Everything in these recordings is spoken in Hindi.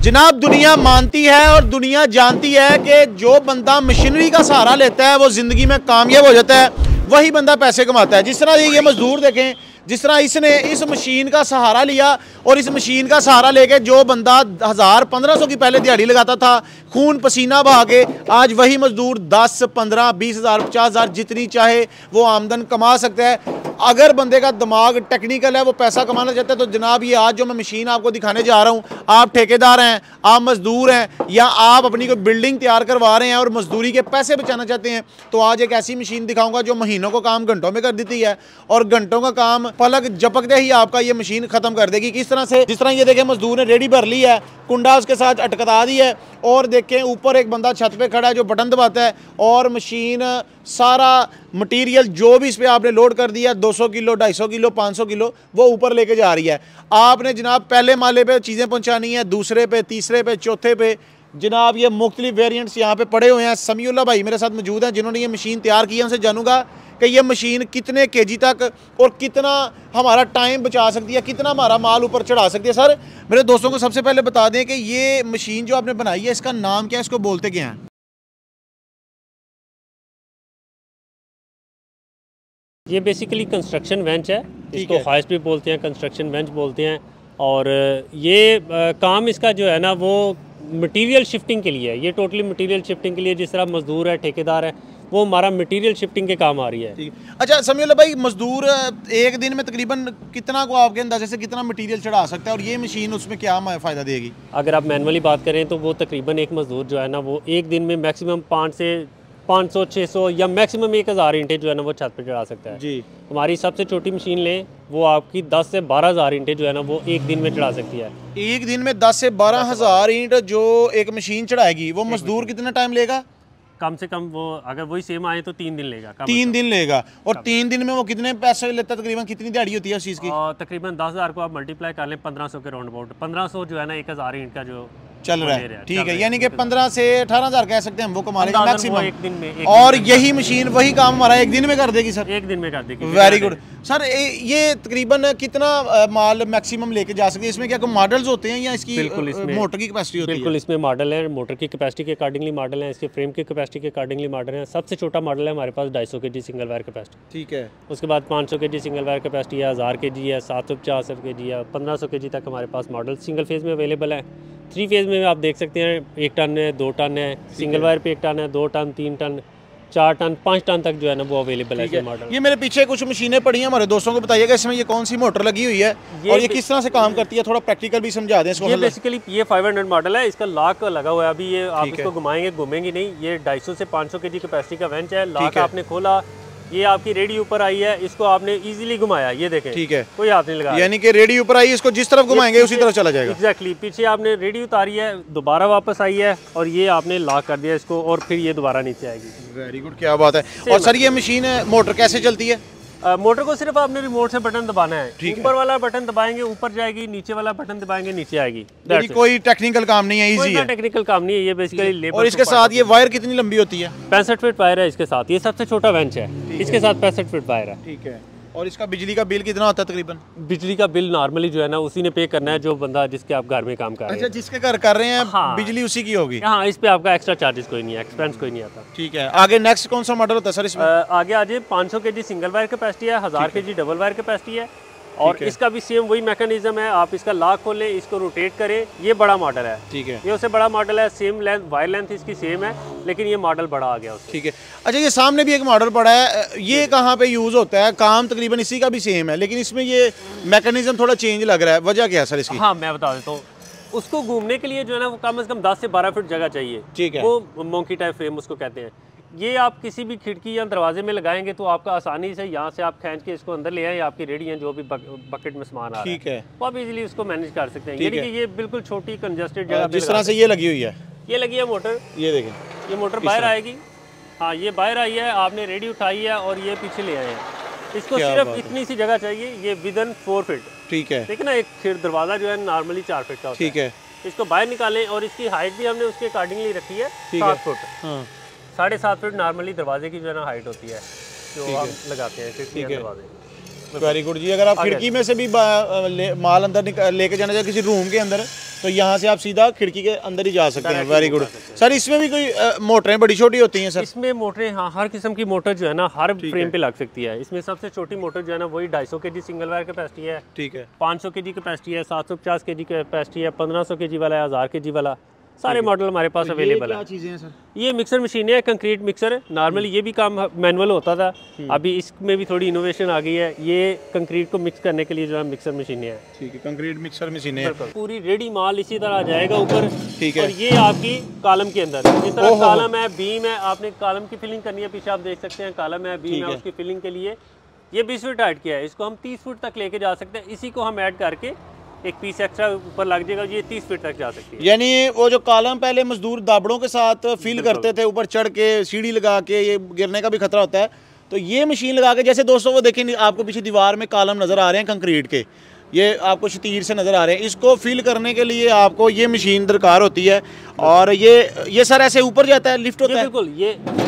जनाब दुनिया मानती है और दुनिया जानती है कि जो बंदा मशीनरी का सहारा लेता है वो ज़िंदगी में कामयाब हो जाता है, वही बंदा पैसे कमाता है। जिस तरह ये मजदूर देखें, जिस तरह इसने इस मशीन का सहारा लिया और इस मशीन का सहारा लेके जो बंदा 1000-1500 की पहले दिहाड़ी लगाता था, खून पसीना बहा के, आज वही मजदूर 10, 15, 20,000, 50,000 जितनी चाहे वो आमदन कमा सकता है। अगर बंदे का दिमाग टेक्निकल है, वो पैसा कमाना चाहता है, तो जनाब ये आज जो मैं मशीन आपको दिखाने जा रहा हूँ, आप ठेकेदार हैं, आप मजदूर हैं, या आप अपनी कोई बिल्डिंग तैयार करवा रहे हैं और मजदूरी के पैसे बचाना चाहते हैं, तो आज एक ऐसी मशीन दिखाऊंगा जो महीनों को काम घंटों में कर देती है और घंटों का काम पलक झपकते ही आपका ये मशीन खत्म कर देगी। किस तरह से, जिस तरह ये देखें मजदूर ने रेडी भर ली है, कुंडा उसके साथ अटकता दी है और देखें ऊपर एक बंदा छत पे खड़ा है जो बटन दबाता है और मशीन सारा मटेरियल जो भी इस पे आपने लोड कर दिया 200 किलो, 250 किलो, 500 किलो, वो ऊपर लेके जा रही है। आपने जनाब पहले माले पे चीज़ें पहुंचानी है, दूसरे पे, तीसरे पे, चौथे पे। जनाब ये मुख्तलिफ वेरिएंट्स यहाँ पे पड़े हुए हैं। समीउल्लाह भाई मेरे साथ मौजूद हैं जिन्होंने ये मशीन तैयार की है। उनसे जानूंगा कि ये मशीन कितने केजी तक और कितना हमारा टाइम बचा सकती है, कितना हमारा माल ऊपर चढ़ा सकती है। सर मेरे दोस्तों को सबसे पहले बता दें कि ये मशीन जो आपने बनाई है इसका नाम क्या है, इसको बोलते क्या हैं? ये बेसिकली कंस्ट्रक्शन बेंच है, इसको हाइस्ट भी बोलते हैं, कंस्ट्रक्शन बेंच बोलते हैं। और ये काम इसका जो है ना वो मटेरियल शिफ्टिंग के लिए है। ये टोटली मटेरियल शिफ्टिंग के लिए, जिस तरह मजदूर है, ठेकेदार है, वो हमारा मटेरियल शिफ्टिंग के काम आ रही है। अच्छा समीउल्लाह भाई, मजदूर एक दिन में तकरीबन कितना को आपके अंदाजे से कितना मटेरियल चढ़ा सकता है और ये मशीन उसमें क्या फ़ायदा देगी? अगर आप मैनुअली बात करें तो वो तकरीबन एक मजदूर जो है ना वो एक दिन में मैक्सिमम 500, 600 या मैक्सिमम 1000 ईंटें जो है ना वो छत पे चढ़ा सकता है जी। हमारी सबसे छोटी मशीन लें, वो आपकी 10 से 12,000 ईंटें जो है ना वो एक दिन में चढ़ा सकती है। एक दिन में 10 से 12,000 ईंट जो एक मशीन चढ़ाएगी, वो मजदूर कितना टाइम लेगा? कम से कम वो अगर वही सेम आए तो 3 दिन लेगा। 3 दिन लेगा। और 3 दिन में वो कितने पैसे लेता है? तकरीबन कितनी दिहाड़ी होती है उस चीज़ की? तकरीबन 10,000 को आप मल्टीप्लाई कर लें 1500 के राउंड अबाउट, 1500 जो है ना 1000 ईंट का जो चल रहा है। ठीक है, यानी कि 15 से 18,000 कह सकते हैं हम, वो कमा लेंगे मैक्सिमम एक दिन में। और यही मशीन वही काम हमारा एक दिन में कर देगी सर? एक दिन में कर देगी। Very good sir. ये तकरीबन कितना माल मैक्सिमम लेके जा सकती है? इसमें क्या कोई मॉडल्स होते हैं या इसकी मोटर की कैपेसिटी होती है? बिल्कुल इसमें मॉडल है, मोटर की कैपेसिटी के अकॉर्डिंगली मॉडल है, इसके फ्रेम की कैपेसिटी के अकॉर्डिंगली मॉडल है। सबसे छोटा मॉडल है हमारे पास 250 kg सिंगल वायर कैपेसिटी। ठीक है। उसके बाद 500 kg सिंगल वायर कैपेसिटी है, 1000 kg है, 750 kg है, 1500 kg तक हमारे पास मॉडल सिंगल फेज में अवेलेबल है। 3 फेज में आप देख सकते हैं 1 टन है, 2 टन है, सिंगल वायर पे 1 टन है, 2 टन, 3 टन, 4 टन, 5 टन तक जो है ना वो अवेलेबल है मॉडल। ये मेरे पीछे कुछ मशीनें पड़ी हैं, हमारे दोस्तों को बताइएगा इसमें ये कौन सी मोटर लगी हुई है और ये किस तरह से काम करती है, थोड़ा प्रैक्टिकल भी समझा दें इसको। ये बेसिकली ये 500 मॉडल है, इसका लॉक लगा हुआ है अभी। ये आप इसको घुमाएंगे घूमेंगी नहीं। ये 250 से 500 kg कैपेसिटी का बेंच है। लॉक आपने खोला, ये आपकी रेडी ऊपर आई है, इसको आपने इजीली घुमाया, ये देखें। ठीक है, कोई हाथ नहीं लगा, यानी कि रेडी ऊपर आई, इसको जिस तरफ घुमाएंगे उसी तरफ चला जाएगा। एग्जैक्टली। पीछे आपने रेडी उतारी है, दोबारा वापस आई है और ये आपने लॉक कर दिया इसको और फिर ये दोबारा नीचे आएगी। वेरी गुड, क्या बात है। और सर ये मशीन मोटर कैसे चलती है? मोटर को सिर्फ आपने रिमोट से बटन दबाना है। ऊपर वाला बटन दबाएंगे ऊपर जाएगी, नीचे वाला बटन दबाएंगे नीचे आएगी। कोई टेक्निकल काम नहीं है, इजी है। टेक्निकल काम नहीं है, ये बेसिकली लेबर। और इसके साथ ये वायर कितनी लंबी होती है? 65 फीट वायर है इसके साथ। ये सबसे छोटा बेंच है, इसके साथ 65 फीट वायर है। ठीक है। और इसका बिजली का बिल कितना होता है तकरीबन? बिजली का बिल नॉर्मली जो है ना उसी ने पे करना है, जो बंदा जिसके आप घर में काम कर रहे हैं। अच्छा, जिसके घर कर रहे हैं हाँ, बिजली उसी की होगी। हाँ, इस पे आपका एक्स्ट्रा चार्जेस कोई नहीं है, एक्सपेंस कोई नहीं आता। ठीक है। आगे नेक्स्ट कौन सा मॉडल होता है सर इसमें? आगे आ जाइए। 500 kg सिंगल वायर कैपेसिटी है, 1000 kg डबल वायर कैपेसिटी है और इसका भी सेम वही मैकेनिज्म है। आप इसका लॉक खोलें, इसको रोटेट करें, ये बड़ा मॉडल है। ठीक है, ये उससे बड़ा मॉडल है। सेम लेंथ, वायर लेंथ इसकी सेम है, लेकिन ये मॉडल बड़ा आ गया उससे। ठीक है। अच्छा, ये सामने भी एक मॉडल पड़ा है, ये कहाँ पे यूज होता है? काम तकरीबन इसी का भी सेम है, लेकिन इसमें ये मैकेनिज्म थोड़ा चेंज लग रहा है, वजह क्या है सर इसकी? हाँ, मैं बता देता हूँ। उसको घूमने के लिए जो है ना वो कम से कम 10 से 12 फीट जगह चाहिए। ठीक है, वो मोंकी टाइप फ्रेम उसको कहते हैं। ये आप किसी भी खिड़की या दरवाजे में लगाएंगे तो आपका आसानी से यहाँ से आप खींच के इसको अंदर ले आए, आपकी रेडी है जो भी बकेट में सामान आ रहा है। ठीक है, वो आप इजीली उसको मैनेज कर सकते हैं। यानी कि ये बिल्कुल छोटी कंजस्टेड जगह जिस तरह से ये लगी हुई है, ये लगी है मोटर। ये देखें, ये मोटर बाहर आएगी। हाँ, ये बाहर आई है, आपने रेडी उठाई है और ये पीछे ले आए हैं। इसको सिर्फ इतनी सी जगह चाहिए, ये विदन 4 फीट। ठीक है, ठीक है ना। एक दरवाजा जो है नॉर्मली 4 फीट का होता है। ठीक है, इसको बाहर निकालें और इसकी हाइट भी हमने उसके अकॉर्डिंगली रखी है 7 फुट। 7.5 फीट नॉर्मली दरवाजे की जो है ना हाइट होती है जो हम लगाते हैं खिड़की के दरवाजे। वेरी गुड जी। अगर आप खिड़की में से भी माल अंदर लेके जाना चाहिए किसी रूम के अंदर तो यहाँ से आप सीधा खिड़की के अंदर ही जा सकते हैं। Very good sir. इसमें भी कोई मोटरें बड़ी छोटी होती हैं सर? इसमें मोटरें, हाँ, हर किस्म की मोटर जो है ना हर फ्रेम पे लग सकती है। इसमें सबसे छोटी मोटर जो है ना वही 250 kg सिंगल वायर कैपेसिटी है। ठीक है। 500 kg कैपेसिटी है, 750 kg कैपेसिटी है, 1500 kg वाला है, 1000 kg वाला, सारे मॉडल हमारे पास अवेलेबल है। चीजें हैं सर? ये मिक्सर मशीन है, कंक्रीट मिक्सर। नॉर्मली ये भी काम मैनुअल होता था, अभी इसमें भी थोड़ी इनोवेशन आ गई है। ये कंक्रीट को मिक्स करने के लिए जो है मिक्सर मशीन है। ठीक है, कंक्रीट मिक्सर मशीन है। पूरी रेडी माल इसी तरह आ जाएगा ऊपर। ठीक है। और ये आपकी कॉलम के अंदर जिस तरह कॉलम है, बीम है, आपने कॉलम की फिलिंग करनी है, पीछे आप देख सकते हैं कॉलम है, बीम है, उसकी फिलिंग के लिए ये 20 फुट हाइट किया है। इसको हम 30 फुट तक लेके जा सकते हैं। इसी को हम ऐड करके एक पीस एक्स्ट्रा ऊपर लग जाएगा, ये 30 फीट तक जा सकती है। यानी वो जो कॉलम पहले मजदूर दाबड़ों के साथ फील करते थे, ऊपर चढ़ के सीढ़ी लगा के, ये गिरने का भी खतरा होता है, तो ये मशीन लगा के, जैसे दोस्तों वो देखें आपको पीछे दीवार में कॉलम नज़र आ रहे हैं कंक्रीट के, ये आपको शतीर से नज़र आ रहे हैं, इसको फिल करने के लिए आपको ये मशीन दरकार होती है। और ये सर ऐसे ऊपर जाता है, लिफ्ट होता है? बिल्कुल,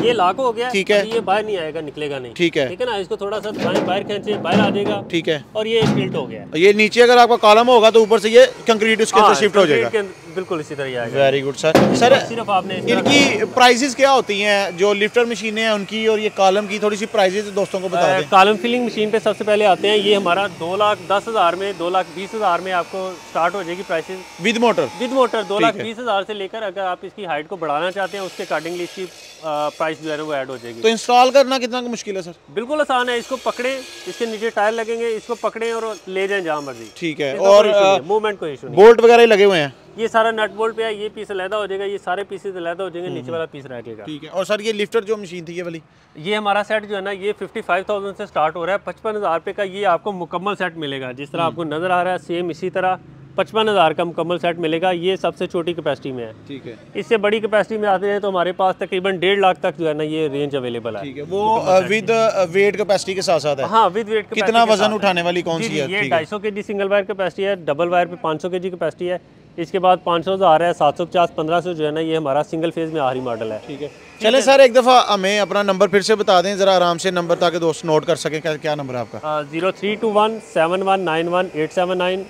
ये लॉक हो गया। ठीक है। ये बाहर नहीं आएगा, निकलेगा नहीं। ठीक है। ठीक है ना, इसको थोड़ा सा बाहर खींचे, बाहर आ जाएगा। ठीक है। और ये टिल्ट हो गया। ये नीचे अगर आपका कॉलम होगा तो ऊपर से ये कंक्रीट उसके अंदर शिफ्ट हो जाएगा। बिल्कुल इसी तरह आएगा। Very good sir. सर सिर्फ आपने इनकी प्राइसेस क्या होती हैं, जो लिफ्टर मशीनें हैं उनकी, और ये कॉलम की थोड़ी सी प्राइसेस दोस्तों को बता दें। कॉलम फिलिंग मशीन पे सबसे पहले आते हैं, ये हमारा 2,10,000 में, 2,20,000 में आपको स्टार्ट हो जाएगी प्राइसेस विद मोटर। 2,20,000 से लेकर अगर आप इसकी हाइट को बढ़ाना चाहते हैं उसके अकॉर्डिंगली इसकी प्राइस जो है वो ऐड हो जाएगी। तो इंस्टॉल करना कितना मुश्किल है सर? बिल्कुल आसान है। इसको पकड़े, इसके नीचे टायर लगेंगे, इसको पकड़े और ले जाएं जहाँ मर्जी। ठीक है। और मूवमेंट कोई इशू नहीं। बोल्ट वगैरह लगे हुए हैं? ये सारा नट बोल्ट पे है, ये पीस अलहदा हो जाएगा, ये सारे पीसेस अलहदा हो जाएंगे, नीचे वाला पीस रहेगा। ठीक है। और सर ये लिफ्टर जो मशीन थी ये वाली, ये हमारा सेट जो है ना ये 55,000 से स्टार्ट हो रहा है। 55,000 रुपये का ये आपको मुकम्मल सेट मिलेगा, जिस तरह आपको नजर आ रहा है सेम इसी तरह 55,000 का मुकम्मल सेट मिलेगा। ये सबसे छोटी कैपेसिटी में है। ठीक है। इससे बड़ी कैपेसिटी में आते हैं तो हमारे पास तकरीबन 1.5 लाख तक जो है ना ये रेंज अवेलेबल है। ठीक है। वो विद वेट कैपेसिटी के साथ साथ है? हाँ, विद वेट। कितना वजन उठाने वाली कौन सी है? ये 250 kg सिंगल वायर कैपेसिटी है, डबल वायर पे 500 kg कैपेसिटी है। इसके बाद 500,000 है, 750, 1500 जो है ना ये हमारा सिंगल फेज में आखिरी मॉडल है। ठीक है। चले सर एक दफ़ा हमें अपना नंबर फिर से बता दें ज़रा आराम से नंबर, ताकि दोस्त नोट कर सकें। क्या नंबर है आपका? 03217191 03006168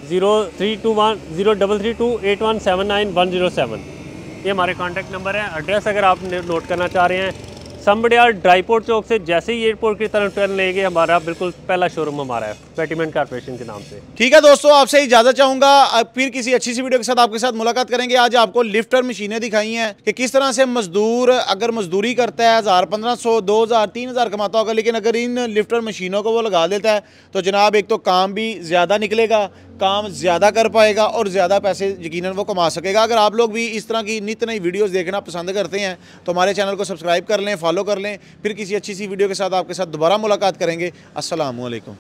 032103328179 ये हमारे कॉन्टैक्ट नंबर है। एड्रेस अगर आप नोट करना चाह रहे हैं, समबड़ियाल ड्राईपोर्ट चौक से जैसे ही एयरपोर्ट की तरफ टर्न लेंगे हमारा बिल्कुल पहला शोरूम हमारा है, पेटीमेंट कारपोरेशन के नाम से। ठीक है दोस्तों, आपसे इजाजत चाहूंगा, फिर किसी अच्छी सी वीडियो के साथ आपके साथ मुलाकात करेंगे। आज आपको लिफ्टर मशीनें दिखाई हैं कि किस तरह से मजदूर अगर मजदूरी करता है 1000, 1500, 2000, 3000 कमाता होगा, लेकिन अगर इन लिफ्टर मशीनों को वो लगा देता है तो जनाब एक तो काम भी ज़्यादा निकलेगा, काम ज़्यादा कर पाएगा और ज़्यादा पैसे यकीनन वो कमा सकेगा। अगर आप लोग भी इस तरह की नित्य नई वीडियोस देखना पसंद करते हैं तो हमारे चैनल को सब्सक्राइब कर लें, फॉलो कर लें। फिर किसी अच्छी सी वीडियो के साथ आपके साथ दोबारा मुलाकात करेंगे। अस्सलाम वालेकुम।